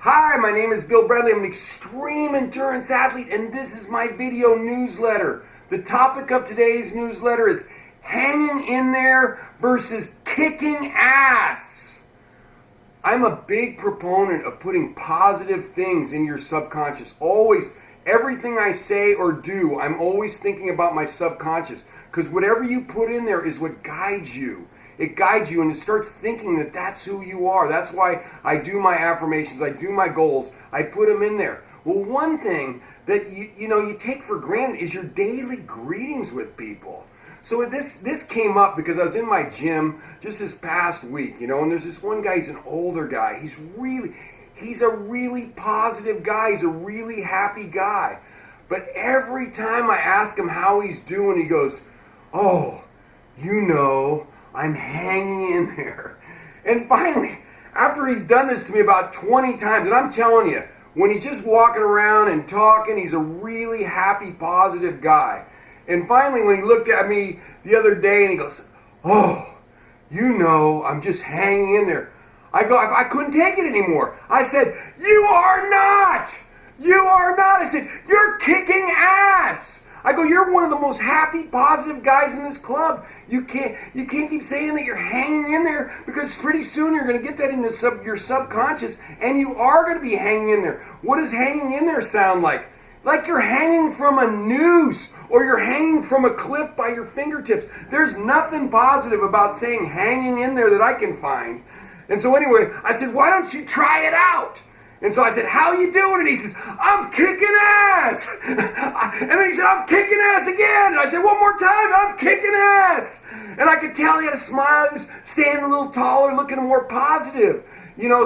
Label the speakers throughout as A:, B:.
A: Hi, my name is Bill Bradley. I'm an extreme endurance athlete, and this is my video newsletter. The topic of today's newsletter is hanging in there versus kicking ass. I'm a big proponent of putting positive things in your subconscious. Always, everything I say or do, I'm always thinking about my subconscious, because whatever you put in there is what guides you. It guides you, and it starts thinking that that's who you are. That's why I do my affirmations, I do my goals, I put them in there. Well, one thing that you take for granted is your daily greetings with people. So this came up because I was in my gym just this past week, and there's this one guy. He's an older guy. He's a really positive guy. He's a really happy guy. But every time I ask him how he's doing, he goes, "Oh, I'm hanging in there." And finally, after he's done this to me about 20 times, and I'm telling you, when he's just walking around and talking, he's a really happy, positive guy. And finally, when he looked at me the other day and he goes, "Oh, I'm just hanging in there." I couldn't take it anymore. I said, "You are not! You are not!" I said, "You're kicking ass!" I go, "You're one of the most happy, positive guys in this club. You can't keep saying that you're hanging in there, because pretty soon you're going to get that into your subconscious, and you are going to be hanging in there." What does hanging in there sound like? Like you're hanging from a noose, or you're hanging from a cliff by your fingertips. There's nothing positive about saying hanging in there that I can find. And so anyway, I said, "Why don't you try it out?" And so I said, "How you doing?" And he says, "I'm kicking ass." And then he said, "I'm kicking ass again." And I said, "One more time, I'm kicking ass." And I could tell he had a smile. He was standing a little taller, looking more positive.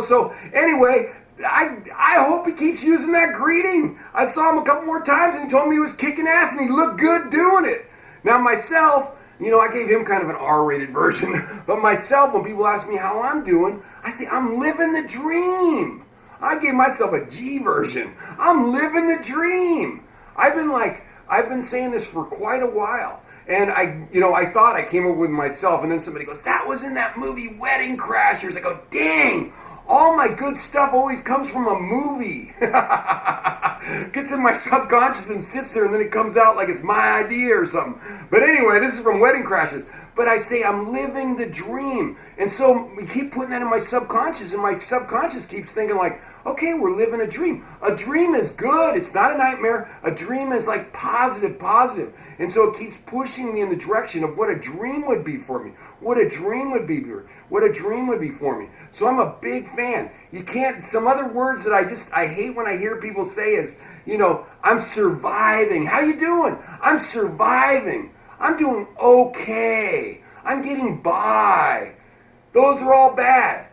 A: So anyway, I hope he keeps using that greeting. I saw him a couple more times and he told me he was kicking ass and he looked good doing it. Now myself, I gave him kind of an R-rated version. But myself, when people ask me how I'm doing, I say, I'm living the dream. I gave myself a G version. I'm living the dream. I've been saying this for quite a while. And I thought I came up with myself, and then somebody goes, "That was in that movie Wedding Crashers." I go, "Dang, all my good stuff always comes from a movie." Gets in my subconscious and sits there, and then it comes out like it's my idea or something. But anyway, this is from Wedding Crashers. But I say I'm living the dream. And so we keep putting that in my subconscious, and my subconscious keeps thinking like, okay, we're living a dream. A dream is good. It's not a nightmare. A dream is like positive. And so it keeps pushing me in the direction of what a dream would be for me. What a dream would be for me. So I'm a big fan. Some other words that I hate when I hear people say is, I'm surviving. How you doing? I'm surviving. I'm doing okay. I'm getting by. Those are all bad.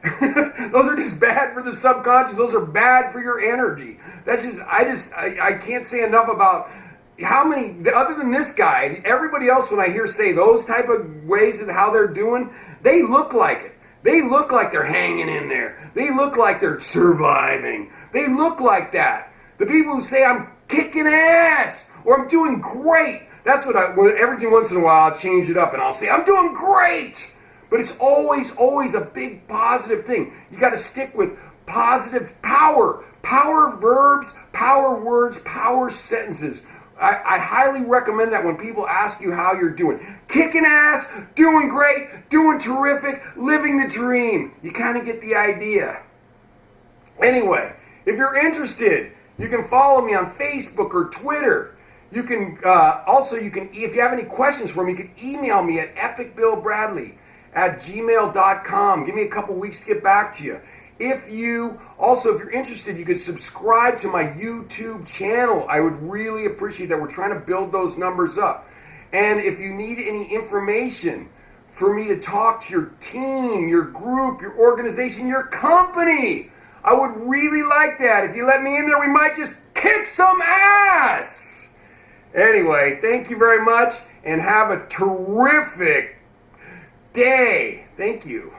A: Those are just bad for the subconscious. Those are bad for your energy. I can't say enough about how many, other than this guy, everybody else when I hear say those type of ways and how they're doing, they look like it. They look like they're hanging in there. They look like they're surviving. They look like that. The people who say I'm kicking ass or I'm doing great, that's what every once in a while I'll change it up and I'll say I'm doing great. But it's always a big positive thing. You got to stick with positive power. Power verbs, power words, power sentences. I highly recommend that when people ask you how you're doing. Kicking ass, doing great, doing terrific, living the dream. You kind of get the idea. Anyway, if you're interested, you can follow me on Facebook or Twitter. You can if you have any questions for me, you can email me at epicbillbradley@gmail.com. Give me a couple weeks to get back to you. If you're interested, you could subscribe to my YouTube channel. I would really appreciate that. We're trying to build those numbers up. And if you need any information for me to talk to your team, your group, your organization, your company, I would really like that. If you let me in there, we might just kick some ass. Anyway, thank you very much, and have a terrific day. Thank you.